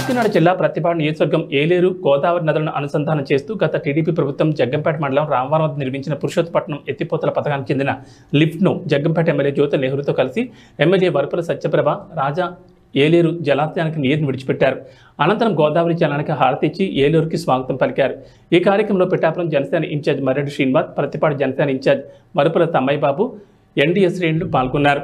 కాకినాడ జిల్లా ప్రతిపాడు నియోజకవర్గం ఏలేరు గోదావరి నదులను అనుసంధానం చేస్తూ గత టీడీపీ ప్రభుత్వం జగ్గంపేట మండలం రామవరం వద్ద నిర్మించిన పురుషోత్తపట్నం ఎత్తిపోతల పథకానికి చెందిన లిఫ్ట్ను జగ్గంపేట ఎమ్మెల్యే జ్యోతి నెహ్రూతో కలిసి ఎమ్మెల్యే వరపుల సత్యప్రభ రాజా ఏలేరు జలాశయానికి నీరుని విడిచిపెట్టారు. అనంతరం గోదావరి జలానికి హారతి ఇచ్చి ఏలేరుకి స్వాగతం పలికారు. ఈ కార్యక్రమంలో పిఠాపురం జనసేన ఇన్ఛార్జ్ మర్రెడ్డి శ్రీనివాస్, ప్రతిపాడు జనసేన ఇన్ఛార్జ్ వరపుల తమ్మయ్య బాబు, ఎన్డీఏ శ్రేణులు పాల్గొన్నారు.